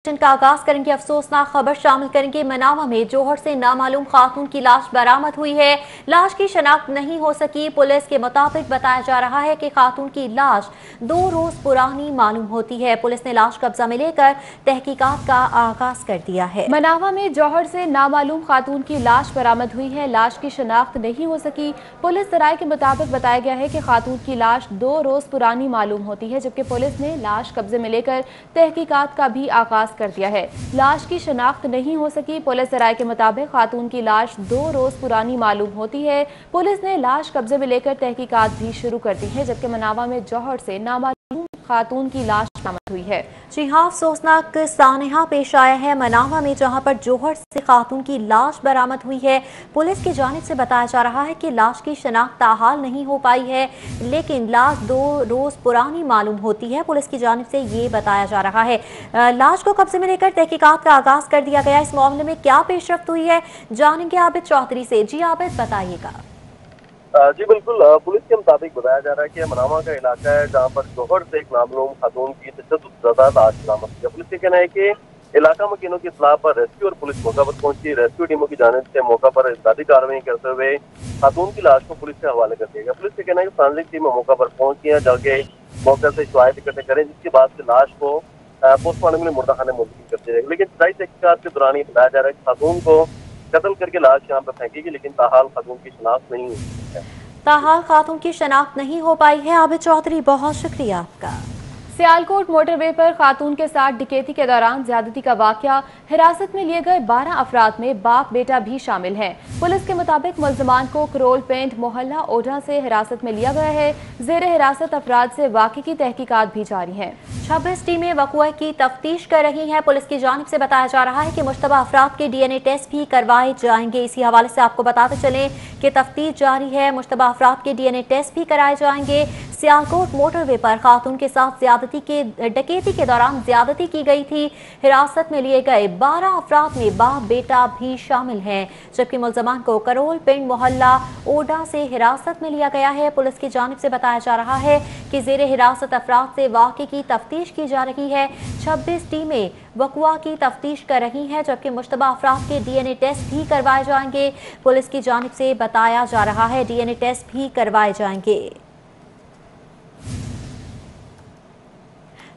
का आगाज करेंगे। अफसोसनाक खबर शामिल करेंगे। मनावा में जौहर से नामालूम खातून की लाश बरामद हुई है। लाश की शनाख्त नहीं हो सकी। पुलिस के मुताबिक बताया जा रहा है कि खातून की लाश 2 रोज पुरानी मालूम होती है। पुलिस ने लाश कब्जा में लेकर तहकीकात का आगाज कर दिया है। मनावा में जौहर से नामालूम खातून की लाश बरामद हुई है। लाश की शनाख्त नहीं हो सकी। पुलिस जराये के मुताबिक बताया गया है कि खातून की लाश 2 रोज पुरानी मालूम होती है, जबकि पुलिस ने लाश कब्जे में लेकर तहकीकात का भी आगाज कर दिया है। लाश की शनाख्त नहीं हो सकी। पुलिस जराये के मुताबिक खातून की लाश 2 रोज पुरानी मालूम होती है। पुलिस ने लाश कब्जे में लेकर तहकीकात भी शुरू कर दी है, जबकि मनावा में जौहर से नामालूम खातून की लाश बरामद हुई है। जी हाँ, अफसोसनाक सानहा पेश आया है मनावा में, जहां पर जौहर से खातून की लाश बरामद हुई है। पुलिस की जानिब से बताया जा रहा है कि लाश की शनाख्त ताहाल नहीं हो पाई है, लेकिन लाश 2 रोज पुरानी मालूम होती है। पुलिस की जानिब से ये बताया जा रहा है। लाश को कब्जे में लेकर तहकीकात का आगाज कर दिया गया। इस मामले में क्या पेशरफ्त हुई है, जानेंगे आबिद चौधरी से। जी आबिद, बताइएगा। जी बिल्कुल, पुलिस के मुताबिक बताया जा रहा है कि मनावा का इलाका है जहां पर जौहर से एक नामलूम खातून की तशद्दुद लाश बरामद हुई है। पुलिस का कहना है कि इलाका मकीनों की इत्तला पर रेस्क्यू और पुलिस मौका पर पहुंची। रेस्क्यू टीमों की जानिब से मौका पर इमदादी कार्रवाई करते हुए खातून की लाश को पुलिस के हवाले कर दिया गया। पुलिस का कहना है कि फॉरेंसिक टीमें मौका पर पहुंची हैं, जाके मौके से शवाहिद इकट्ठे करें, जिसके बाद से लाश को पोस्टमार्टम के लिए मुर्दाखाने मुंतकिल कर दिया जाएगा। लेकिन इब्तदाई तहकीकात के दौरान ये बताया जा रहा है कि खातून को कत्ल करके लाश यहाँ पर फेंकेगी, लेकिन ताहाल खातून की शनाख्त नहीं हुई है। ताहाल खातून की शनाख्त नहीं हो पाई है। आबिद चौधरी, बहुत शुक्रिया आपका। सियालकोट मोटरवे पर खातून के साथ डकैती के दौरान ज्यादती का वाकया। हिरासत में लिए गए 12 अफराद में बाप बेटा भी शामिल हैं। पुलिस के मुताबिक मुल्जमान को करोल पेंट मोहल्ला ओढ़ा से हिरासत में लिया गया है। जेर हिरासत अफराद से वाक़े की तहकीकात भी जारी है। 26 टीमें वक़ुआ की तफ्तीश कर रही हैं। पुलिस की जानिब से बताया जा रहा है कि मुश्तबा अफराद के DNA टेस्ट भी करवाए जाएंगे। इसी हवाले से आपको बताते चलें कि तफ्तीश जारी है। मुश्तबा अफराद के DNA टेस्ट भी कराए जाएंगे। सियालकोट मोटरवे पर खातून के साथ डकैती के दौरान ज्यादती की गई थी। हिरासत में लिए गए 12 अफराद में बाप बेटा भी शामिल हैं, जबकि मुल्जमान को करोल पिंड मोहल्ला ओडा से हिरासत में लिया गया है। पुलिस की जानिब से बताया जा रहा है कि जेर हिरासत अफराद से वाक़े की तफ्तीश की जा रही है। 26 टीमें वक़ुआ की तफ्तीश कर रही हैं, जबकि मुश्तबा अफराद के DNA टेस्ट भी करवाए जाएंगे। पुलिस की जानिब से बताया जा रहा है DNA टेस्ट भी करवाए जाएंगे।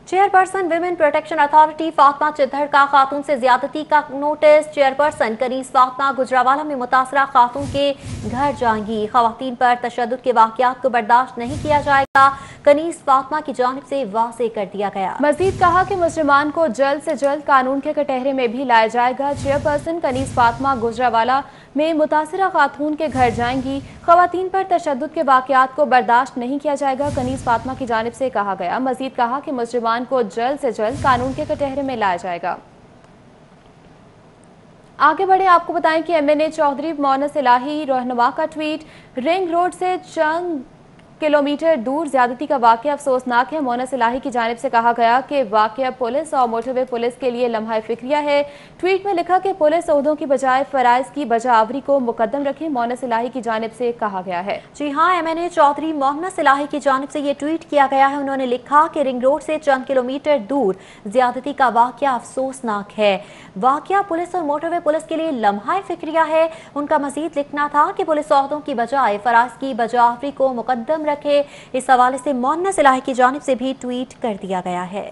Chairperson women protection authority Fatima Chiddhar का खातून से ज्यादती का नोटिस। चेयरपर्सन कनीज फातिमा गुजरावाला में मुतासरा खातून के घर जाएंगी। खवातीन पर तशद्दुद के वाक़यात को बर्दाश्त नहीं किया जाएगा, कनीज फातिमा की जानिब से वाज़ेह कर दिया गया। मजीद कहा कि मुजरिमान को जल्द से जल्द कानून के कटहरे में भी लाया जाएगा। चेयरपर्सन कनीज फातिमा गुजरावाला में मुतासरा खातून के घर जाएंगी। खवातीन पर तशद्दुद के वाक़यात को बर्दाश्त नहीं किया जाएगा, कनीज फातिमा की जानिब से कहा गया। मजीद कहा कि मुजरिमान को जल्द से जल्द कानून के कटहरे में लाया जाएगा। आगे बढ़े, आपको बताएं कि MNA चौधरी मोनस इलाही रहनुमा का ट्वीट। रिंग रोड से चंद किलोमीटर दूर ज्यादती का वाकया अफसोसनाक है। मोनस इलाही की जानिब से कहा गया कि वाकया पुलिस और मोटरवे पुलिस के लिए लम्हा फिक्रिया है। ट्वीट में लिखा कि पुलिस ओहदों की बजाय फराइज की बजावरी को मुकद्दम रखें, मोनस इलाही की जानिब से कहा गया है। जी हाँ, MNA चौधरी मोनस इलाही की जानिब से ये ट्वीट किया गया है। उन्होंने लिखा कि रिंग रोड से चंद किलोमीटर दूर ज्यादती का वाकया अफसोसनाक है। वाकया पुलिस और मोटरवे पुलिस के लिए लम्हा फिक्रिया है। उनका मजीद लिखना था कि पुलिस ओहदों की बजाय फराइज की बजावरी को मुकद्दम रखे। इस हवाले से मोनस इलाही की जानिब से भी ट्वीट कर दिया गया है।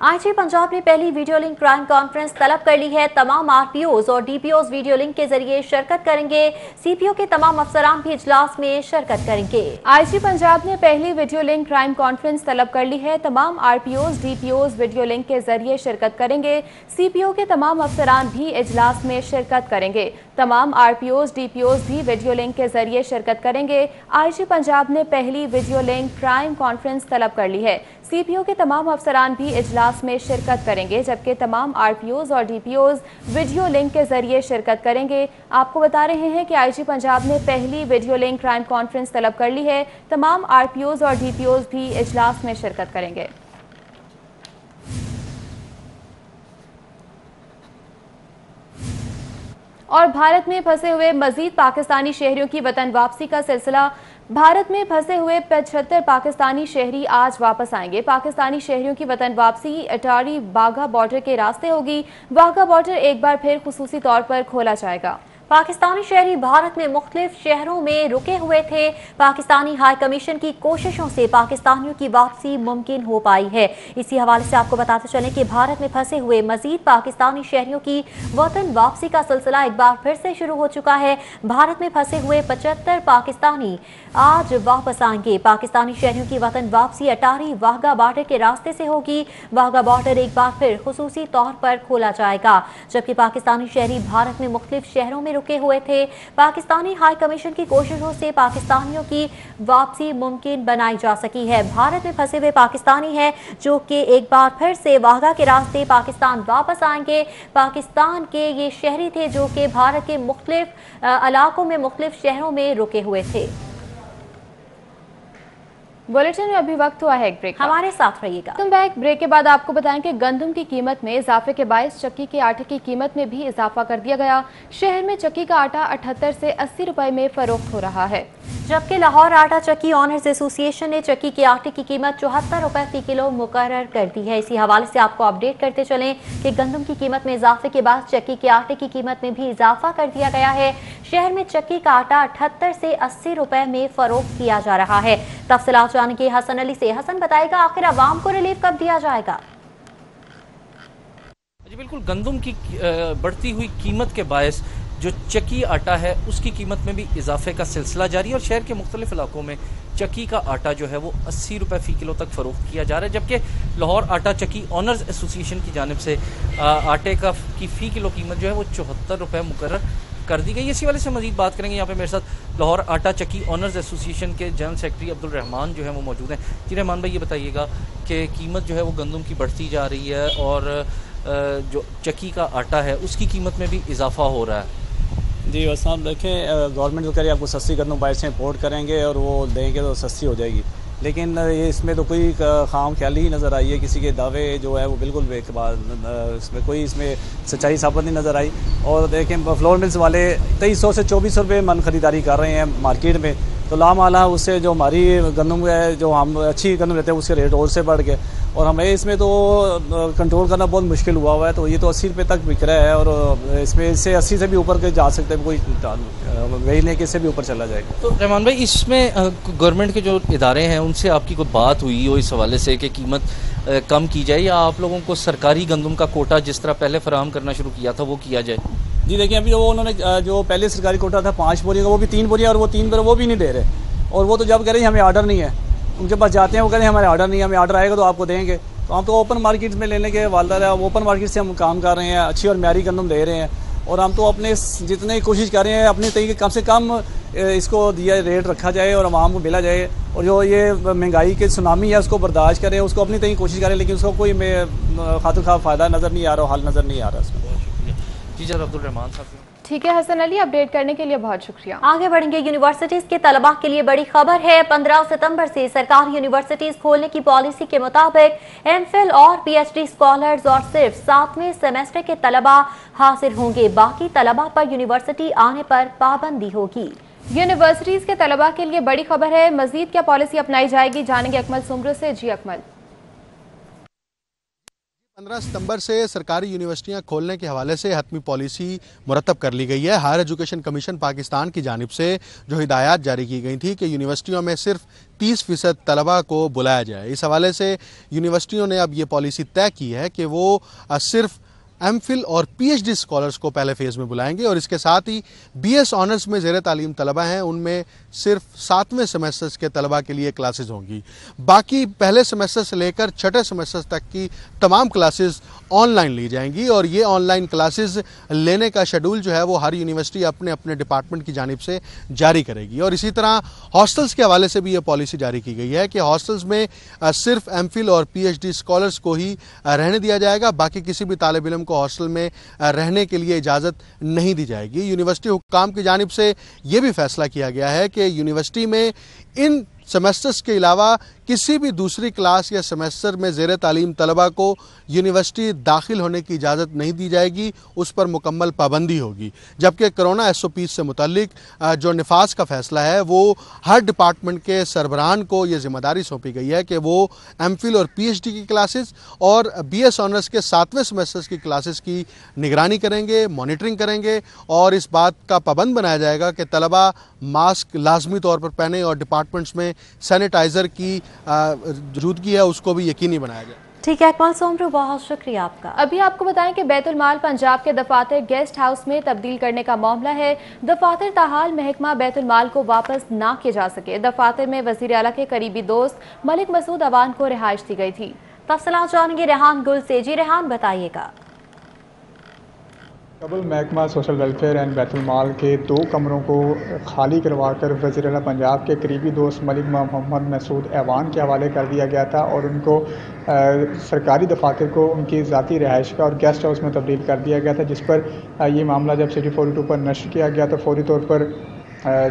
IG पंजाब ने पहली वीडियो लिंक क्राइम कॉन्फ्रेंस तलब कर ली है। तमाम RPOs और DPOs वीडियो लिंक के जरिए शिरकत करेंगे। CPO के तमाम अफसरान भी इजलास में शिरकत करेंगे। IG पंजाब ने पहली वीडियो लिंक क्राइम कॉन्फ्रेंस तलब कर ली है। तमाम RPOs DPOs वीडियो लिंक के जरिए शिरकत करेंगे। CPO के तमाम अफसरान भी इजलास में शिरकत करेंगे। तमाम RPOs DPOs भी वीडियो लिंक के जरिए शिरकत करेंगे। IG पंजाब ने पहली वीडियो लिंक क्राइम कॉन्फ्रेंस तलब कर ली है। CPO के तमाम अफसरान भी इजलास में शिरकत करेंगे, जबकि तमाम RPOs और DPOs वीडियो लिंक के जरिए शिरकत करेंगे। आपको बता रहे हैं कि IG पंजाब ने पहली वीडियो लिंक क्राइम कॉन्फ्रेंस तलब कर ली है। तमाम RPOs और DPOs भी इजलास में शिरकत करेंगे। और भारत में फंसे हुए मजीद पाकिस्तानी शहरियों की वतन वापसी का सिलसिला भारत में फंसे हुए 75 पाकिस्तानी शहरी आज वापस आएंगे। पाकिस्तानी शहरियों की वतन वापसी अटारी वाघा बॉर्डर के रास्ते होगी। वाघा बॉर्डर एक बार फिर खुसूसी तौर पर खोला जाएगा। पाकिस्तानी शहरी भारत में मुख्तलिफ शहरों में रुके हुए थे। पाकिस्तानी हाई कमीशन की कोशिशों से पाकिस्तानियों की वापसी मुमकिन हो पाई है। इसी हवाले से आपको बताते चलें कि भारत में फंसे हुए मजीद पाकिस्तानी शहरियों की वतन वापसी का सिलसिला एक बार फिर से शुरू हो चुका है। भारत में फंसे हुए 75 पाकिस्तानी आज वापस आएंगे। पाकिस्तानी शहरियों की वतन वापसी अटारी वाघा बॉर्डर के रास्ते से होगी। वाघा बॉर्डर एक बार फिर खुसूसी तौर पर खोला जाएगा। जबकि पाकिस्तानी शहरी भारत में मुख्तलिफ शहरों में रुके हुए थे। पाकिस्तानी हाई कमीशन की कोशिशों से पाकिस्तानियों की वापसी मुमकिन बनाई जा सकी है। भारत में फंसे हुए पाकिस्तानी हैं जो कि एक बार फिर से वाघा के रास्ते पाकिस्तान वापस आएंगे। पाकिस्तान के ये शहरी थे जो कि भारत के मुख्तलिफ इलाकों में मुख्तलिफ शहरों में रुके हुए थे। बुलेटिन में अभी वक्त हुआ है एक ब्रेक। हमारे साथ रहिएगा। तुम बैक ब्रेक के बाद आपको बताएं कि गंदम की कीमत में इजाफे के बायस चक्की के आटे की कीमत में भी इजाफा कर दिया गया। शहर में चक्की का आटा 78 से 80 रुपए में फरोख्त हो रहा है। जबकि लाहौर आटा चक्की ऑनर्स एसोसिएशन ने चक्की के आटे की कीमत 74 रुपए फी किलो मुकर्रर कर दी है। इसी हवाले से आपको अपडेट करते चलें कि गंदम की कीमत में इजाफे के बाद चक्की के आटे की कीमत में भी इजाफा कर दिया गया है। शहर में चक्की का आटा 78 से 80 रुपए में फरोख्त किया जा रहा है। तफसीलात जानेंगे हसन अली से। हसन, बताएगा आखिर आवाम को रिलीफ कब दिया जाएगा? जी बिल्कुल, गंदम की बढ़ती हुई कीमत के बायस जो चक्की आटा है उसकी कीमत में भी इजाफे का सिलसिला जारी है और शहर के मुख्तलिफ इलाकों में चक्की का आटा जो है वो 80 रुपए फी किलो तक फरोख्त किया जा रहा है। जबकि लाहौर आटा चक्की ऑनर्स एसोसिएशन की जानिब से आटे की फ़ी किलो कीमत जो है वो 74 रुपए मुकर्रर कर दी गई। इसी वाले से मजीद बात करेंगे। यहाँ पे मेरे साथ लाहौर आटा चक्की ऑनर्स एसोसिएशन के जनरल सेक्रेटरी अब्दुल रहमान जो है वो मौजूद हैं। जी रहमान भाई, ये बताइएगा कि कीमत जो है वो गंदम की बढ़ती जा रही है और जो चक्की का आटा है उसकी कीमत में भी इजाफा हो रहा है। जी बस आप देखें, गवर्नमेंट तो कह रही है आपको सस्ती गंदम बाहर से इम्पोर्ट करेंगे और वो देंगे तो सस्ती हो जाएगी, लेकिन ये इसमें तो कोई खाम ख्याली ही नज़र आई है। किसी के दावे जो है वो बिल्कुल बेकार, इसमें कोई इसमें सच्चाई साबित नहीं नज़र आई। और देखें, फ्लोर मिल्स वाले 2300 से 2400 रुपये मन ख़रीदारी कर रहे हैं मार्केट में, तो लामाला उससे जो हमारी गंदम है, जो हम अच्छी गंदम लेते हैं उसके रेट और से बढ़ गए और हमें इसमें तो कंट्रोल करना बहुत मुश्किल हुआ है। तो ये तो 80 रुपये तक बिक रहा है और इसमें इससे 80 से भी ऊपर के जा सकते हैं, कोई वही नहीं कि इससे भी ऊपर चला जाएगा। तो रहमान भाई, इसमें गवर्नमेंट के जो इदारे हैं उनसे आपकी कोई बात हुई हो इस हवाले से कि कीमत कम की जाए या आप लोगों को सरकारी गंदम का कोटा जिस तरह पहले फराहम करना शुरू किया था वो किया जाए? जी देखिए, अभी वो उन्होंने जो पहले सरकारी कोटा था 5 बोरियों का, वो भी 3 बोरियाँ और वो 3 बोरियाँ वो भी नहीं दे रहे। और वो तो जब कह रहे हैं हमें आर्डर नहीं है, उनके पास जाते हैं वो कह रहे हैं हमारे आर्डर नहीं है, हमें आर्डर आएगा तो आपको देंगे। तो हम तो ओपन मार्केट में लेने के वादा है, ओपन मार्केट से हम काम कर रहे हैं, अच्छी और म्यारी गंदम दे रहे हैं और हम तो अपने जितने कोशिश कर रहे हैं अपने तरीके कम से कम इसको दिया रेट रखा जाए और आवाम को मिला जाए। और जो ये महंगाई के सुनामी है उसको बर्दाश्त करें, उसको अपनी तरीके कोशिश करें, लेकिन उसको कोई खातिर खा फ़ायदा नज़र नहीं आ रहा, हल नज़र नहीं आ रहा इसमें। बहुत शुक्रिया जी जनाब अब्दुल रहमान साहब। ठीक है हसन अली, अपडेट करने के लिए बहुत शुक्रिया। आगे बढ़ेंगे। यूनिवर्सिटीज के तलबा के लिए बड़ी खबर है। 15 सितंबर से सरकारी यूनिवर्सिटीज खोलने की पॉलिसी के मुताबिक एमफिल और पीएचडी स्कॉलर्स और सिर्फ 7वें सेमेस्टर के तलबा हाजिर होंगे। बाकी तलबा पर यूनिवर्सिटी आने पर पाबंदी होगी। यूनिवर्सिटीज के तलबा के लिए बड़ी खबर है। मजीद क्या पॉलिसी अपनाई जाएगी, जानेंगे अकमल सुमर से। जी अकमल। 15 सितंबर से सरकारी यूनिवर्सिटियां खोलने के हवाले से हतमी पॉलिसी मुरतब कर ली गई है। हायर एजुकेशन कमीशन पाकिस्तान की जानिब से जो हिदायत जारी की गई थी कि यूनिवर्सिटियों में सिर्फ 30% तलबा को बुलाया जाए। इस हवाले से यूनिवर्सिटियों ने अब ये पॉलिसी तय की है कि वो सिर्फ एमफिल और पीएचडी स्कॉलर्स को पहले फेज़ में बुलाएंगे और इसके साथ ही बीएस ऑनर्स में ज़ेर तालीम तलबा हैं उनमें सिर्फ 7वें सेमेस्टर्स के तलबा के लिए क्लासेस होंगी। बाकी पहले सेमेस्टर से लेकर 6ठे सेमेस्टर तक की तमाम क्लासेस ऑनलाइन ली जाएंगी और ये ऑनलाइन क्लासेस लेने का शेड्यूल जो है वो हर यूनिवर्सिटी अपने अपने डिपार्टमेंट की जानिब से जारी करेगी। और इसी तरह हॉस्टल्स के हवाले से भी ये पॉलिसी जारी की गई है कि हॉस्टल्स में सिर्फ एमफिल और पीएचडी स्कॉलर्स को ही रहने दिया जाएगा, बाकी किसी भी तालिब इल्म को हॉस्टल में रहने के लिए इजाज़त नहीं दी जाएगी। यूनिवर्सिटी हुक्काम की जानिब से यह भी फैसला किया गया है कि यूनिवर्सिटी में इन सेमेस्टर्स के अलावा किसी भी दूसरी क्लास या सेमेस्टर में ज़ेर तालीम तलबा को यूनिवर्सिटी दाखिल होने की इजाज़त नहीं दी जाएगी, उस पर मुकम्मल पाबंदी होगी। जबकि कोरोना SOP से मुतालिक जो निफाज का फ़ैसला है वो हर डिपार्टमेंट के सरबराहान को ये ज़िम्मेदारी सौंपी गई है कि वो MPhil और PhD की क्लासेस और BS ऑनर्स के 7वें सेमेस्टर्स की क्लासेस की निगरानी करेंगे, मॉनिटरिंग करेंगे और इस बात का पाबंद बनाया जाएगा कि तलबा मास्क लाजमी तौर पर पहने और डिपार्टमेंट्स में सैनिटाइज़र की मौजूदगी है उसको भी यकीनी बनाया जाए। ठीक है इकबाल सोमरू, बहुत शुक्रिया आपका। अभी आपको बताएं कि बैतुल माल पंजाब के दफातर गेस्ट हाउस में तब्दील करने का मामला है। दफातर ताहाल महकमा बैतुल माल को वापस ना किए जा सके। दफातर में वजीर आला के करीबी दोस्त मलिक मसूद अवान को रिहाइश दी गई थी। तफसीलात जानेंगे रेहान गुल से। जी रेहान, बताइएगा। कबल महकमा सोशल वेलफेयर एंड बैतुल माल के 2 कमरों को खाली करवाकर वज़ीर आला पंजाब के करीबी दोस्त मलिक मोहम्मद मसूद ऐवान के हवाले कर दिया गया था और उनको सरकारी दफातर को उनकी ज़ाती रिहाइश का और गेस्ट हाउस में तब्दील कर दिया गया था, जिस पर ये मामला जब सिटी 42 पर नशर किया गया तो फौरी तौर पर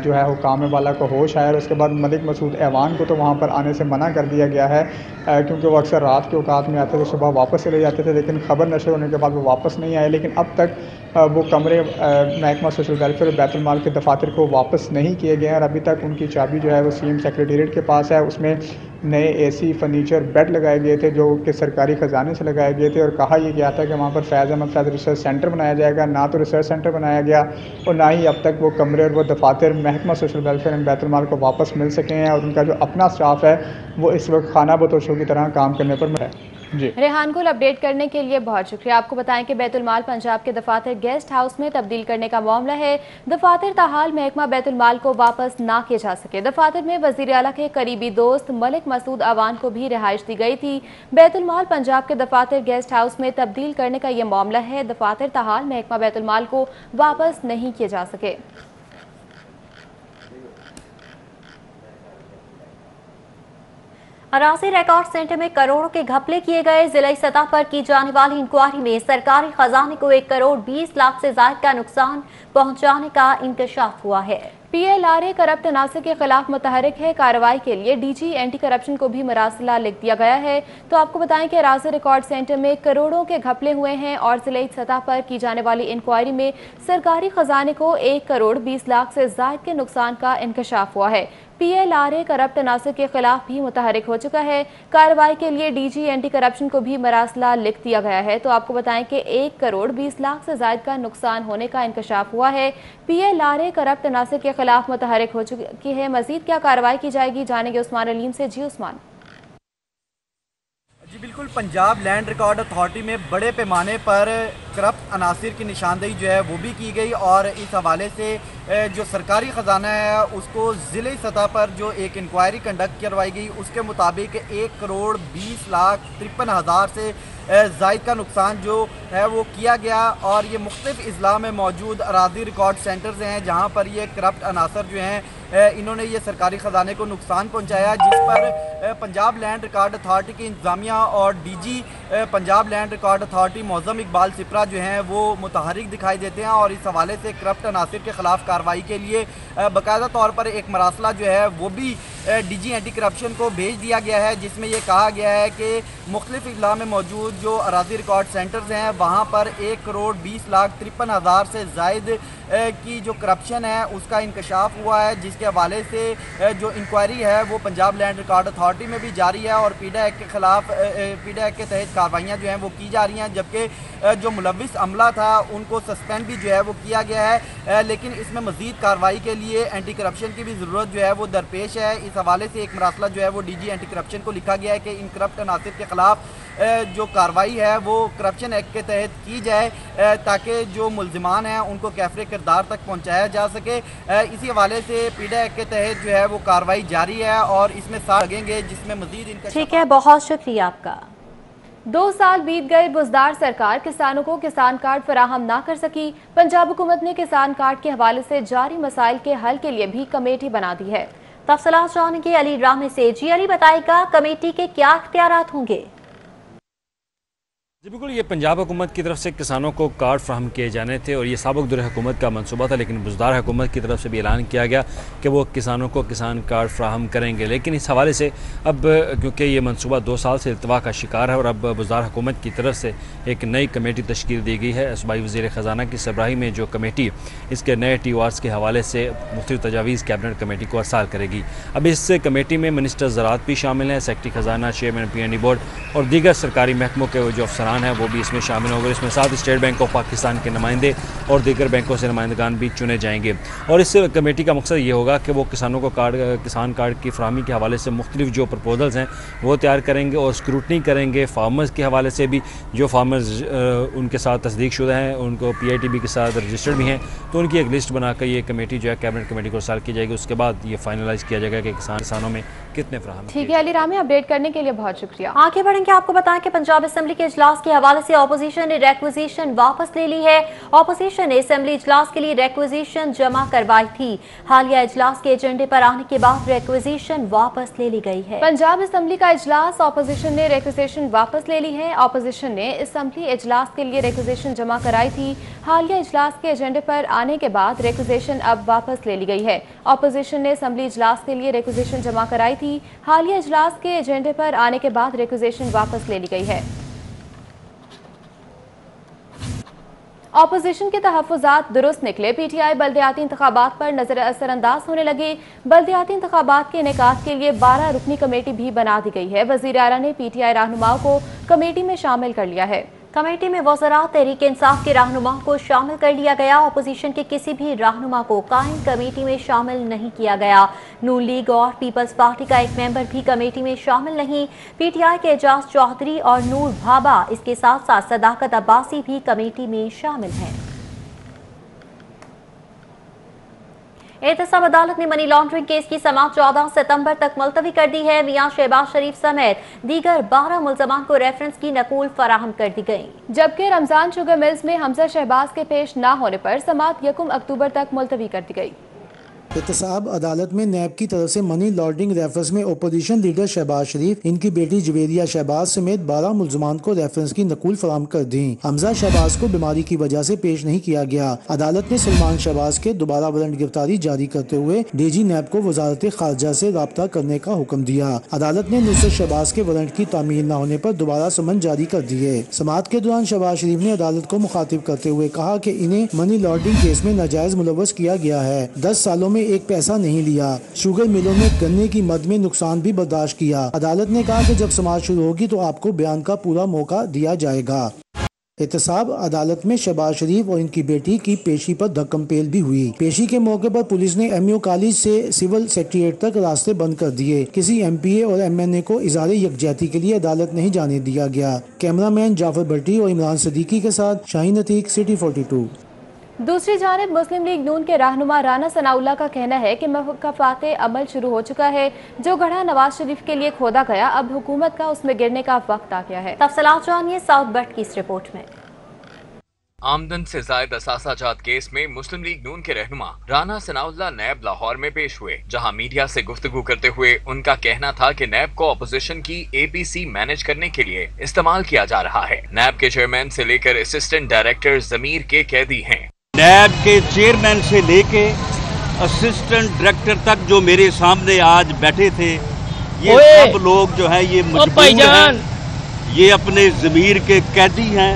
जो है हुकाम वाला को होश आया और उसके बाद मलिक मसूद ऐवान को तो वहाँ पर आने से मना कर दिया गया है, क्योंकि वो अक्सर रात के औकात में आते थे, सुबह वापस चले जाते थे, लेकिन खबर नशर होने के बाद वो वापस नहीं आए। लेकिन अब तक वो कमरे महकमा सोशल वेलफेयर बैतुल माल के दफातर को वापस नहीं किए गए हैं और अभी तक उनकी चाबी जो है वो CM सेक्रेटेरिएट के पास है। उसमें नए AC, फर्नीचर, बेड लगाए गए थे जो कि सरकारी ख़जाने से लगाए गए थे और कहा यह गया था कि वहाँ पर फैज़ अहमद फैज़ रिसर्च सेंटर बनाया जाएगा। ना तो रिसर्च सेंटर बनाया गया और ना ही अब तक वो कमरे और वो दफातर महकमा सोशल वेलफेयर एंड बैतुल माल को वापस मिल सके हैं और उनका जो अपना स्टाफ है वो इस वक्त खाना बतोशों की तरह काम करने पर है। जी रेहान को अपडेट करने के लिए बहुत शुक्रिया। आपको बताएं कि बैतुल माल पंजाब के दफातर गेस्ट हाउस में तब्दील करने का मामला है। दफातर ताहाल महकमा बैतुल माल को वापस ना किए जा सके। दफातर में वजीर आला के करीबी दोस्त मलिक मसूद अवान को भी रिहाइश दी गई थी। बैतुल माल पंजाब के दफातर गेस्ट हाउस में तब्दील करने का यह मामला है। दफातर ताहाल महकमा बैतुल माल को वापस नहीं किए जा सके। अराजी रिकॉर्ड सेंटर में करोड़ों के घपले किए गए। जिला सतह पर की जाने वाली इंक्वायरी में सरकारी खजाने को 1 करोड़ 20 लाख से ज्यादा का नुकसान पहुंचाने का इंकशाफ हुआ है। PLRA करप्ट अनासर के खिलाफ मुतहरिक है। कार्रवाई के लिए DG एंटी करप्शन को भी मरासला लिख दिया गया है। तो आपको बताएं कि अराजी रिकॉर्ड सेंटर में करोड़ों के घपले हुए हैं और जिला सतह पर की जाने वाली इंक्वायरी में सरकारी खजाने को 1 करोड़ 20 लाख से ज्यादा के नुकसान का इंकशाफ हुआ है। PLRA करप्ट अनासर के खिलाफ भी मुतहरिक हो चुका है। कार्रवाई के लिए DG एंटी करप्शन को भी मरासला लिख दिया गया है। तो आपको बताएं कि 1 करोड़ 20 लाख से ज्यादा का नुकसान होने का इंकशाफ हुआ है। PLRA करप्ट अनासर के खिलाफ मुतहरिक हो चुकी है। मजीद क्या कार्रवाई की जाएगी, जानेंगे उस्मान अलीम से। जी उस्मान। जी बिल्कुल, पंजाब लैंड रिकॉर्ड अथॉरिटी में बड़े पैमाने पर करप्ट अनासिर की निशानदेही जो है वो भी की गई और इस हवाले से जो सरकारी ख़जाना है उसको ज़िले सतह पर जो एक इंक्वायरी कंडक्ट करवाई गई उसके मुताबिक 1 करोड़ 20 लाख 53 हज़ार से ज़ायद का नुकसान जो है वो किया गया और ये मुख्तलिफ अजला में मौजूद अराजी रिकॉर्ड सेंटर्स हैं जहाँ पर ये करप्ट अनासर जो हैं इन्होंने ये सरकारी ख़जाने को नुकसान पहुँचाया, जिस पर पंजाब लैंड रिकॉर्ड अथॉरिटी की इंतज़ामिया और DG Punjab land record authority Mauzam Iqbal Sipra जो हैं वो मुतहरिक दिखाई देते हैं और इस हवाले से करप्ट अनासिर के ख़िलाफ़ कार्रवाई के लिए बाकायदा तौर पर एक मरासला जो है वो भी DG एंटी करप्शन को भेज दिया गया है, जिसमें यह कहा गया है कि मुख्तलिफ अजला में मौजूद जो अराजी रिकॉर्ड सेंटर्स हैं वहाँ पर 1 करोड़ 20 लाख 53 हज़ार से ज़ायद की जो करप्शन है उसका इंकशाफ हुआ है, जिसके हवाले से जो इंक्वायरी है वो पंजाब लैंड रिकॉर्ड अथॉरिटी में भी जारी है और पीडा एक्ट के खिलाफ पीडा एक्ट के तहत कार्रवाइयाँ जो हैं वो की जा रही हैं, जबकि जो मुलविस अमला था उनको सस्पेंड भी जो है वो किया गया है। लेकिन इसमें मज़ीद कार्रवाई के लिए एंटी करप्शन की भी ज़रूरत जो है वो दरपेश है। इस हवाले से एक मरासला जो है वो DG एंटी करप्शन को लिखा गया है कि इन करप्ट अनासिर के खिलाफ जो कार्रवाई है वो करप्शन एक्ट के तहत की जाए ताकि जो मुल्जिमान हैं उनको कैफरे किरदार तक पहुँचाया जा सके। इसी हवाले से पीडा एक्ट के तहत जो है वो कार्रवाई जारी है और इसमें साथ लगेंगे, जिसमें मज़ीद इनका। ठीक है, बहुत शुक्रिया आपका। 2 साल बीत गए, बुजदार सरकार किसानों को किसान कार्ड फराहम ना कर सकी। पंजाब हुकूमत ने किसान कार्ड के हवाले से जारी मसाइल के हल के लिए भी कमेटी बना दी है। तफसीलात जानेंगे अली ड्रामे से। जी अली, बताएगा कमेटी के क्या इख्तियारात होंगे? जी बिल्कुल, ये पंजाब हुकूमत की तरफ से किसानों को कार्ड फ्राहम किए जाने थे और ये साबिक दौर हुकूमत का मंसूबा था, लेकिन बुज़दार हुकूमत की तरफ से भी ऐलान किया गया कि वो किसानों को किसान कार्ड फ्राहम करेंगे। लेकिन इस हवाले से अब क्योंकि ये मंसूबा 2 साल से इल्तवा का शिकार है और अब बुज़दार हुकूमत की तरफ से एक नई कमेटी तश्कील दी गई है। सूबाई वज़ीर ख़जाना की सरबराही में जो कमेटी इसके नए TORs के हवाले से मुख्तलिफ तजावीज़ कैबिनेट कमेटी को अरसाल करेगी। अब इस कमेटी में मिनिस्टर ज़राअत भी शामिल हैं, सेक्रेटरी ख़जाना, चेयरमैन PND बोर्ड और दीगर सरकारी महकमों के जो अफसरान हैं वो भी इसमें शामिल होंगे। इसमें साथ स्टेट बैंक ऑफ पाकिस्तान के नुमाइंदे और दीगर बैंकों से नुमाइंदगान भी चुने जाएंगे। और इस कमेटी का मकसद ये होगा कि वो किसानों को किसान कार्ड की फराहमी के हवाले से मुख्तलिफ जो प्रपोजल्स हैं वो तैयार करेंगे और स्क्रूटनी करेंगे। फार्मर्स के हवाले से भी जो फार्मर्स उनके साथ तस्दीक शुदा हैं, उनको PITB के साथ रजिस्टर्ड भी हैं, तो उनकी एक लिस्ट बनाकर ये कमेटी जो है कैबिनेट कमेटी को अरसाल की जाएगी। उसके बाद ये फाइनलाइज किया जाएगा कि किसानों में कितने फराहम। ठीक है अली रामी, अपडेट करने के लिए बहुत शुक्रिया। आगे बढ़ेंगे, आपको बताएं कि पंजाब असेंबली के इजलास के हवाले से ऑपोजिशन ने रिक्वेजिशन वापस ले ली है। ऑपोजिशन ने असेंबली इजलास के लिए रिक्वेजिशन जमा करवाई थी। हालिया इजलास के एजेंडे पर आने के बाद रिक्वेजिशन वापस ले ली गई है। पंजाब असेंबली का इजलास, ऑपोजिशन ने रिक्वेजिशन वापस ले ली है। ऑपोजिशन ने असेंबली इजलास के लिए रिक्वेजिशन जमा कराई थी। हालिया इजलास के एजेंडे पर आने के बाद रिक्वेजिशन अब वापस ले ली गई है। ऑपोजिशन ने असेंबली इजलास के लिए रिक्वेजिशन जमा कराई थी। हालिया इजलास के एजेंडे पर आने के बाद रिक्वेजिशन वापस ले ली गई है। ऑपोजिशन के तहफ़्फ़ुज़ात दुरुस्त निकले। PTI बल्दियाती इंतखाबात पर असरअंदाज होने लगे। बल्दियाती इंतखाबात के इनेकाद के लिए 12 रुकनी कमेटी भी बना दी गई है। वज़ीर आला ने PTI रहनुमाओं को कमेटी में शामिल कर लिया है। कमेटी में वज़रात तहरीक इंसाफ के रहनुमाओं को शामिल कर लिया गया। अपोजिशन के किसी भी रहनुमा को कायम कमेटी में शामिल नहीं किया गया। नून लीग और पीपल्स पार्टी का एक मेंबर भी कमेटी में शामिल नहीं। PTI के एजाज चौधरी और नूर भाबा, इसके साथ साथ सदाकत अब्बासी भी कमेटी में शामिल हैं। एहतसाब अदालत ने मनी लॉन्ड्रिंग केस की समाअत 14 सितंबर तक मुलतवी कर दी है। मियां शहबाज शरीफ समेत दीगर 12 मुलजमान को रेफरेंस की नकूल फराहम कर दी गई, जबकि रमजान शुगर मिल्स में हमजा शहबाज के पेश न होने पर समाअत 1 अक्टूबर तक मुलतवी कर दी गई। एहतसाब अदालत में नैब की तरफ से मनी लॉन्ड्रिंग रेफरेंस में अपोजिशन लीडर शहबाज शरीफ, इनकी बेटी जवेरिया शहबाज समेत 12 मुलजमान को रेफरेंस की नकूल फराहम कर दी। हमजा शहबाज को बीमारी की वजह से पेश नहीं किया गया। अदालत ने सलमान शहबाज के दोबारा वारंट गिरफ्तारी जारी करते हुए DG नैब को वजारत खारजा से राब्ता करने का हुक्म दिया। अदालत ने नुसरत शहबाज के वारंट की तामील न होने पर दोबारा समन जारी कर दिए। समाअत के दौरान शहबाज शरीफ ने अदालत को मुखातिब करते हुए कहा कि इन्हें मनी लॉन्ड्रिंग केस में नाजायज मुलव्वस किया गया है। 10 सालों में एक पैसा नहीं लिया। शुगर मिलों में गन्ने की मद में नुकसान भी बर्दाश्त किया। अदालत ने कहा कि जब समाअत शुरू होगी तो आपको बयान का पूरा मौका दिया जाएगा। एहतसाब अदालत में शहबाज शरीफ और इनकी बेटी की पेशी पर धक्कम पेल भी हुई। पेशी के मौके पर पुलिस ने MU कॉलेज से सिविल सेक्रेटेरिएट तक रास्ते बंद कर दिए। किसी MPA और MNA को इज़हार यकजहती के लिए अदालत नहीं जाने दिया गया। कैमरामैन जाफर भट्टी और इमरान सदीकी के साथ शाहीन अतीक, सिटी 42। दूसरी जानिब मुस्लिम लीग नून के रहनुमा राना सनाउल्लाह का कहना है कि मौक़िफ़ात अमल शुरू हो चुका है। जो गढ़ा नवाज शरीफ के लिए खोदा गया, अब हुकूमत का उसमें गिरने का वक्त आ गया है। तफसीलात जानिए साउथ बट की इस रिपोर्ट में। आमदन से जायद असासा जात केस में मुस्लिम लीग नून के रहनुमा राना सनाउल्लाह नैब लाहौर में पेश हुए, जहां मीडिया से गुफ्तगू करते हुए उनका कहना था कि नैब को अपोजिशन की APC मैनेज करने के लिए इस्तेमाल किया जा रहा है। नैब के चेयरमैन से लेकर असिस्टेंट डायरेक्टर ज़मीर के कैदी हैं। नैब के चेयरमैन से लेके असिस्टेंट डायरेक्टर तक जो मेरे सामने आज बैठे थे, ये सब लोग जो है ये मजबूर हैं, ये अपने ज़मीर के कैदी हैं,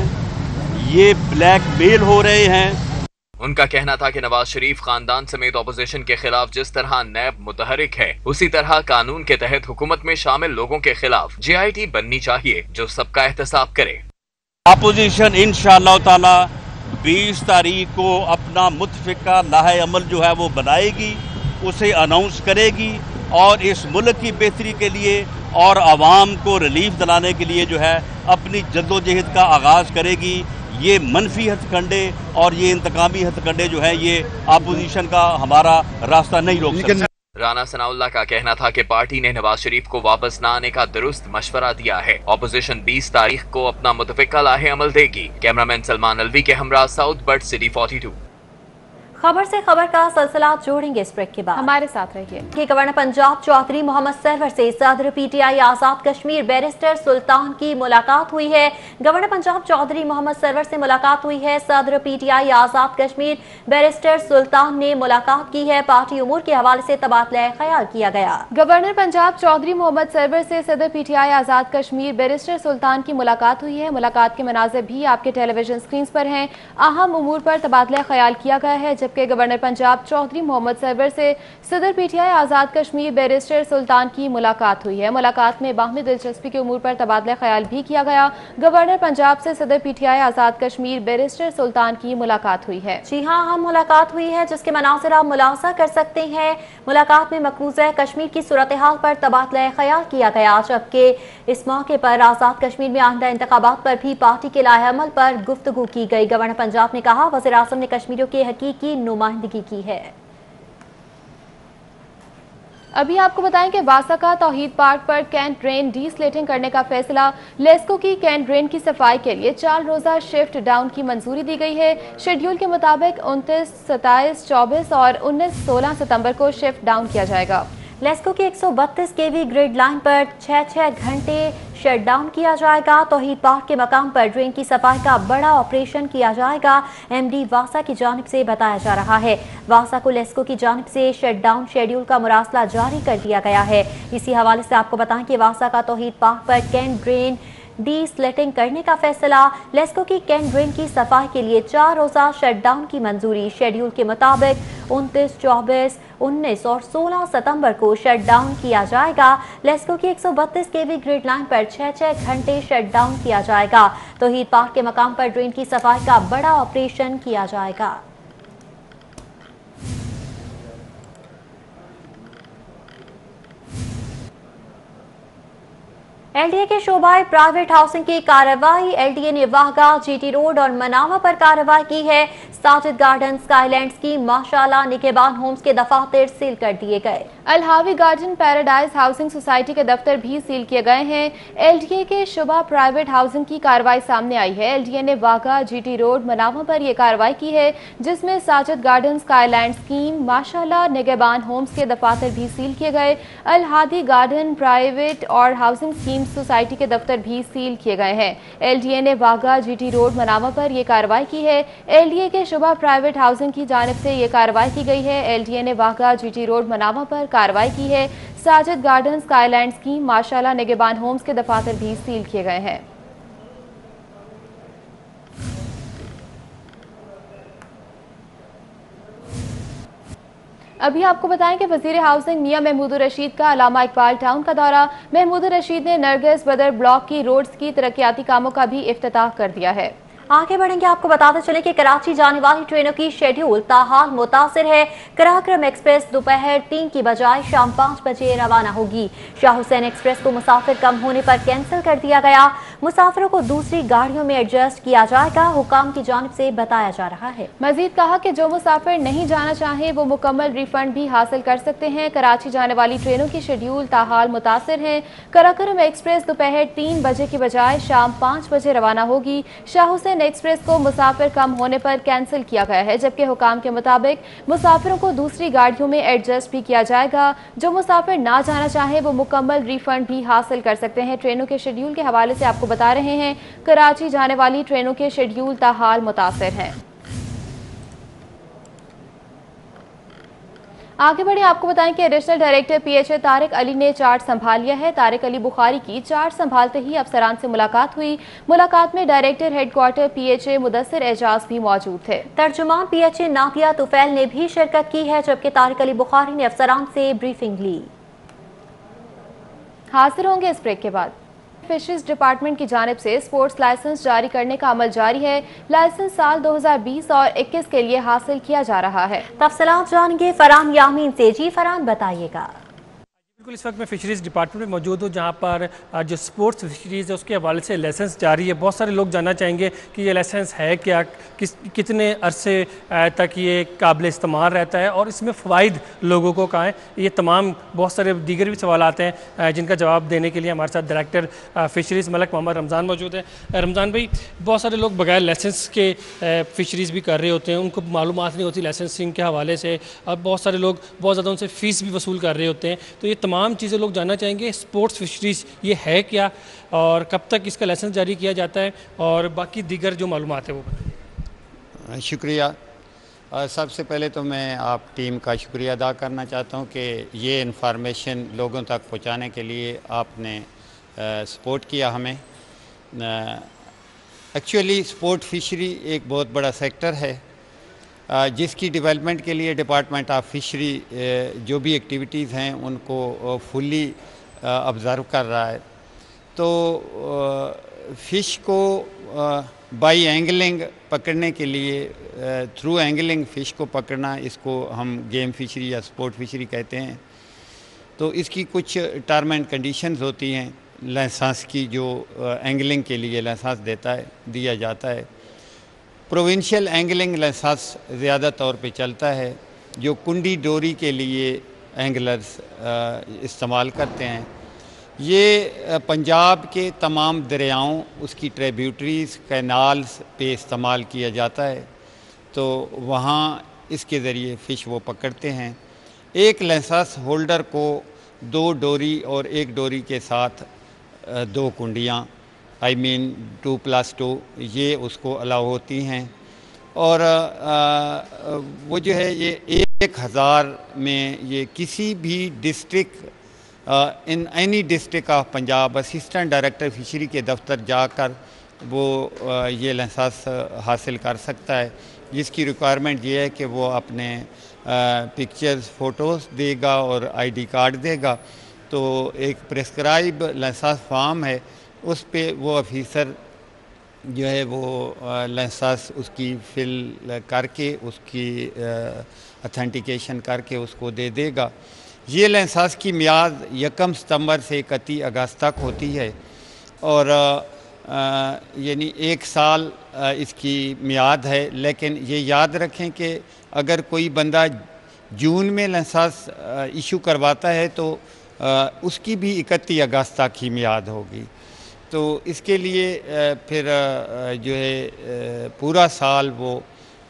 ये ब्लैकमेल हो रहे हैं। उनका कहना था कि नवाज शरीफ खानदान समेत अपोजिशन के खिलाफ जिस तरह नैब मुतहरिक है, उसी तरह कानून के तहत हुकूमत में शामिल लोगों के खिलाफ JIT बननी चाहिए जो सबका एहतसाब करे। अपोजिशन इंशाअल्लाह ताला 20 तारीख को अपना मुतफिका लाहे अमल जो है वो बनाएगी, उसे अनाउंस करेगी और इस मुल्क की बेहतरी के लिए और आवाम को रिलीफ दिलाने के लिए जो है अपनी जद्दोजहद का आगाज़ करेगी। ये मनफी हथकंडे और ये इंतकामी हथकंडे जो है ये अपोजिशन का हमारा रास्ता नहीं रोक सकते। राना सनाउल्लाह का कहना था कि पार्टी ने नवाज शरीफ को वापस न आने का दुरुस्त मशवरा दिया है। अपोजिशन 20 तारीख को अपना मुतफिका लाहे अमल देगी। कैमरामैन सलमान अलवी के हमरा साउथ बट, सिटी 42। खबर से खबर का सिलसिला जोड़ेंगे इस ब्रेक के बाद। हमारे साथ रहिए। गवर्नर पंजाब चौधरी मोहम्मद सरवर से सदर पीटीआई आजाद कश्मीर बैरिस्टर सुल्तान की मुलाकात हुई है। गवर्नर पंजाब चौधरी मोहम्मद सरवर से मुलाकात हुई है। सदर पीटीआई आजाद कश्मीर बैरिस्टर सुल्तान ने मुलाकात की है। पार्टी उमूर के हवाले से तबादला ख्याल किया गया। गवर्नर पंजाब चौधरी मोहम्मद सरवर से सदर पीटीआई आजाद कश्मीर बैरिस्टर सुल्तान की मुलाकात हुई है। मुलाकात के मनाज़िर भी आपके टेलीविजन स्क्रीन पर हैं। अहम उमूर पर तबादला ख्याल किया गया है, जबकि गवर्नर पंजाब चौधरी मोहम्मद सरवर से सदर पीटीआई आजाद कश्मीर बैरिस्टर सुल्तान की मुलाकात हुई है। मुलाकात में बाहमी दिलचस्पी के उमूर पर तबादला ख्याल भी किया गया। गवर्नर पंजाब से सदर पीटीआई आजाद कश्मीर बैरिस्टर सुल्तान की मुलाकात हुई है। जी हाँ, हम मुलाकात हुई है जिसके मनाज़िर आप मुलाजा कर सकते हैं। मुलाकात में मकबूजा कश्मीर की सूरत हाल पर तबादला ख्याल किया गया, जबकि इस मौके पर आजाद कश्मीर में आइंदा इंतखाबात पर भी पार्टी के लाए अमल पर गुफ्तगू की गई। गवर्नर पंजाब ने कहा, वज़ीर आज़म ने कश्मीरियों की हकीकी नुमाइंदगी की है। अभी आपको बताएं कि वासा का तौहीद पार्क पर कैंट ड्रेन डी स्लेटिंग करने का फैसला। लेस्को की कैंट ड्रेन की सफाई के लिए 4 रोजा शिफ्ट डाउन की मंजूरी दी गई है। शेड्यूल के मुताबिक 29, 27, 24 और 19, 16 सितंबर को शिफ्ट डाउन किया जाएगा। लेस्को की 132 केवी ग्रिड लाइन पर 6 घंटे शट डाउन किया जाएगा। तौहीद पार्क के मकाम पर ड्रेन की सफाई का बड़ा ऑपरेशन किया जाएगा, एमडी वासा की जानिब से बताया जा रहा है। वासा को लेस्को की जानिब से शट डाउन शेड्यूल का मुरासला जारी कर दिया गया है। इसी हवाले से आपको बताएं कि वासा का तौहीद पार्क पर कैंट ड्रेन डी स्लेटिंग करने का फैसला। लेस्को की कैंट ड्रेन की सफाई के लिए 4 रोजा शटडाउन की मंजूरी। शेड्यूल के मुताबिक 29, 24, 19 और 16 सितंबर को शटडाउन किया जाएगा। लेस्को की 132 केवी ग्रिड लाइन पर 6 घंटे शटडाउन किया जाएगा। तौहीद पार्क के मकाम पर ड्रेन की सफाई का बड़ा ऑपरेशन किया जाएगा। एलडीए के शोबाए प्राइवेट हाउसिंग की कार्रवाई। एलडीए ने वाहगा, जीटी रोड और मनावा पर कार्रवाई की है। साजिद गार्डन, स्काईलैंड की माशाला, निकेबान होम्स के दफातर सील कर दिए गए। अलहावी गार्डन, पैराडाइज हाउसिंग सोसाइटी के दफ्तर भी सील किए गए हैं। एलडीए के शुबा प्राइवेट हाउसिंग की कार्रवाई सामने आई है। एलडीए ने वाहगा, जीटी रोड, मनावा पर यह कार्रवाई की है, जिसमें साजिद गार्डन, स्काईलैंड स्कीम, माशाला, निकेबान होम्स के दफातर भी सील किए गए। अलहादी गार्डन प्राइवेट और हाउसिंग स्कीम सोसाइटी के दफ्तर भी सील किए गए हैं। एलडीए ने वाघा, जीटी रोड, मनावा पर यह कार्रवाई की है। एलडीए के शुबा प्राइवेट हाउसिंग की जानिब से यह कार्रवाई की गई है। एलडीए ने वाघा, जीटी रोड, मनावा पर कार्रवाई की है। साजिद गार्डन, स्काईलैंड स्कीम, माशाला, निगेबान होम्स के दफातर भी सील किए गए हैं। अभी आपको बताएं कि वजीर हाउसिंग मियां महमूदुर रशीद का अलामा इकबाल टाउन का दौरा। महमूदुर रशीद ने नरगिस बदर ब्लॉक की रोड्स की तरक्याती कामों का भी इफ्तिताह कर दिया है। आगे बढ़ेंगे, आपको बताते चले कि कराची जाने वाली ट्रेनों की शेड्यूल ताहाल मुतासिर है। कराक्रम एक्सप्रेस दोपहर 3 की बजाय शाम 5 बजे रवाना होगी। शाह हुसैन एक्सप्रेस को मुसाफिर कम होने पर कैंसिल कर दिया गया। मुसाफिरों को दूसरी गाड़ियों में एडजस्ट किया जाएगा, हुकाम की जानिब से बताया जा रहा है। मजीद कहा कि जो मुसाफिर नहीं जाना चाहें वो मुकम्मल रिफंड भी हासिल कर सकते हैं। कराची जाने वाली ट्रेनों की शेड्यूल ताहाल मुतासिर है। कराक्रम एक्सप्रेस दोपहर 3 बजे की बजाय शाम 5 बजे रवाना होगी। शाह हुसैन एक्सप्रेस को मुसाफिर कम होने पर कैंसिल किया गया है, जबकि हुकाम के मुताबिक मुसाफिरों को दूसरी गाड़ियों में एडजस्ट भी किया जाएगा। जो मुसाफिर ना जाना चाहे वो मुकम्मल रिफंड भी हासिल कर सकते हैं। ट्रेनों के शेड्यूल के हवाले से आपको बता रहे हैं, कराची जाने वाली ट्रेनों के शेड्यूल ताहाल मुतासिर हैं। आगे बढ़े, आपको बताएं कि additional director PHA Tariq Ali ने चार्ज संभाल लिया है। तारिक अली बुखारी की चार्ज संभालते ही अफसरान से मुलाकात हुई। मुलाकात में director headquarter PHA Mudassir Ejaz भी मौजूद थे। तर्जुमान पीएचए नादिया तुफैल ने भी शिरकत की है, जबकि तारिक अली बुखारी ने अफसरान से ब्रीफिंग ली। हाजिर होंगे इस ब्रेक के बाद। फिशरीज डिपार्टमेंट की जानिब से स्पोर्ट्स लाइसेंस जारी करने का अमल जारी है। लाइसेंस साल 2020 और 21 के लिए हासिल किया जा रहा है। तफसीलात जानेंगे फरहान यामीन से। जी फरहान, बताइएगा। بالکل इस वक्त मैं फिशरीज़ डिपार्टमेंट में मौजूद हूँ जहाँ पर जो स्पोर्ट्स फिशरीज़ है उसके हवाले से लाइसेंस जारी है। बहुत सारे लोग जानना चाहेंगे कि ये लाइसेंस है क्या, कितने अरसे तक ये काबिल इस्तेमाल रहता है और इसमें फ़वाइद लोगों को कहाँ है। ये तमाम बहुत सारे दीगर भी सवाल आते हैं जिनका जवाब देने के लिए हमारे साथ डायरेक्टर फिशरीज़ मलक मोहम्मद रमज़ान मौजूद है। रमज़ान भाई, बहुत सारे लोग बगैर लाइसेंस के फिशरीज़ भी कर रहे होते हैं, उनको मालूमात नहीं होती लाइसेंसिंग के हवाले से, और बहुत सारे लोग बहुत ज़्यादा उनसे फ़ीस भी वसूल कर रहे होते हैं। तो ये तमाम चीज़ें लोग जानना चाहेंगे, स्पोर्ट्स फिशरीज़ ये है क्या और कब तक इसका लाइसेंस जारी किया जाता है और बाकी दीगर जो मालूमात है वो बताइए। शुक्रिया। सबसे पहले तो मैं आप टीम का शुक्रिया अदा करना चाहता हूँ कि ये इन्फॉर्मेशन लोगों तक पहुँचाने के लिए आपने सपोर्ट किया हमें। एक्चुअली स्पोर्ट फिशरी एक बहुत बड़ा सेक्टर है जिसकी डेवलपमेंट के लिए डिपार्टमेंट ऑफ फिशरी जो भी एक्टिविटीज़ हैं उनको फुली ऑब्ज़र्व कर रहा है। तो फ़िश को बाई एंगलिंग पकड़ने के लिए, थ्रू एंगलिंग फ़िश को पकड़ना, इसको हम गेम फिशरी या स्पोर्ट फिशरी कहते हैं। तो इसकी कुछ टर्म एंड कंडीशंस होती हैं लाइसेंस की, जो एंगलिंग के लिए लाइसेंस दिया जाता है। प्रोविंशियल एंगलिंग लाइसेंस ज़्यादा तौर पे चलता है जो कुंडी डोरी के लिए एंगलर्स इस्तेमाल करते हैं। ये पंजाब के तमाम दरियाओं, उसकी ट्रिब्यूटरीज़, कैनाल्स पे इस्तेमाल किया जाता है। तो वहाँ इसके ज़रिए फ़िश वो पकड़ते हैं। एक लाइसेंस होल्डर को 2 डोरी और 1 डोरी के साथ 2 कुंडियाँ, I mean 2+2, ये उसको अलाउ होती हैं। और वो जो है ये 1000 में ये किसी भी district, in any district of Punjab, assistant director fishery के दफ्तर जाकर वो ये लाइसेंस हासिल कर सकता है, जिसकी रिक्वायरमेंट ये है कि वो अपने पिक्चर्स, फ़ोटोज़ देगा और ID कार्ड देगा। तो एक प्रेस्क्राइब लाइसेंस फॉर्म है, उस पे वो ऑफिसर जो है वो लाइसेंस उसकी फिल करके, उसकी अथेंटिकेशन करके उसको दे देगा। ये लाइसेंस की मियाद 1 सितंबर से 31 अगस्त तक होती है और यानी 1 साल इसकी मियाद है। लेकिन ये याद रखें कि अगर कोई बंदा जून में लाइसेंस इशू करवाता है तो उसकी भी 31 अगस्त तक ही मियाद होगी। तो इसके लिए फिर जो है पूरा साल वो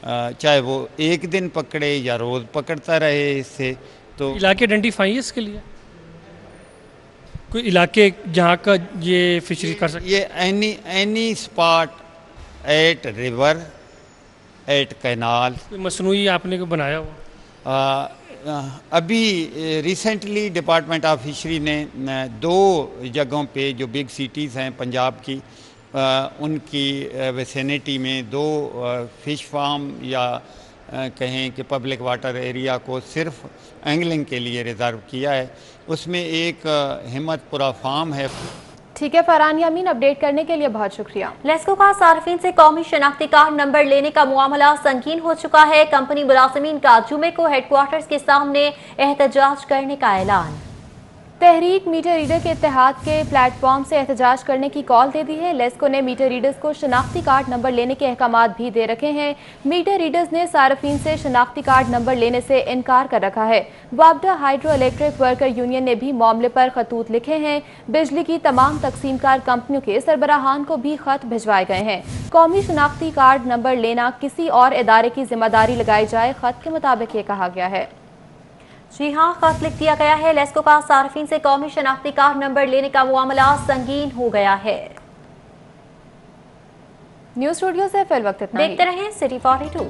चाहे वो 1 दिन पकड़े या रोज़ पकड़ता रहे इससे। तो इलाके आइडेंटिफाई है इसके लिए, कोई इलाके जहाँ का ये फिशरी कर सकते? ये any spot at river, at canal. मसनूई आपने को बनाया हुआ? अभी रिसेंटली डिपार्टमेंट ऑफ फिशरी ने 2 जगहों पे जो बिग सिटीज़ हैं पंजाब की, उनकी विसिनिटी में 2 फ़िश फार्म या कहें कि पब्लिक वाटर एरिया को सिर्फ एंगलिंग के लिए रिज़र्व किया है। उसमें एक हिम्मतपुरा फार्म है। ठीक है फरहान यामीन, अपडेट करने के लिए बहुत शुक्रिया। लेस्को का सार्फिन से कौमी शनाख्ती कार्ड नंबर लेने का मामला संगीन हो चुका है। कंपनी मुलाजिमीन का जुमे को हेडक्वार्टर्स के सामने एहतजाज करने का ऐलान। तहरीक मीटर रीडर के इत्तेहाद के प्लेटफॉर्म से एहतजाज करने की कॉल दे दी है। लेस्को ने मीटर रीडर्स को शनाख्ती कार्ड नंबर लेने के अहकामात भी दे रखे हैं। मीटर रीडर्स ने सार्फिन से शनाख्ती कार्ड नंबर लेने से इनकार कर रखा है। वापडा हाइड्रो इलेक्ट्रिक वर्कर यूनियन ने भी मामले पर खतूत लिखे हैं। बिजली की तमाम तकसीमकार कंपनियों के सरबराहान को भी खत भिजवाए गए हैं। कौमी शनाख्ती कार्ड नंबर लेना किसी और इदारे की जिम्मेदारी लगाई जाए, खत के मुताबिक ये कहा गया है। जी हाँ, खत लिख दिया गया है। लेस्को का सार्फिन से कौमी शनाख्ती कार्ड नंबर लेने का मामला संगीन हो गया है। न्यूज़ स्टूडियो से फिर वक्त इतना ही। देखते रहें सिटी 42।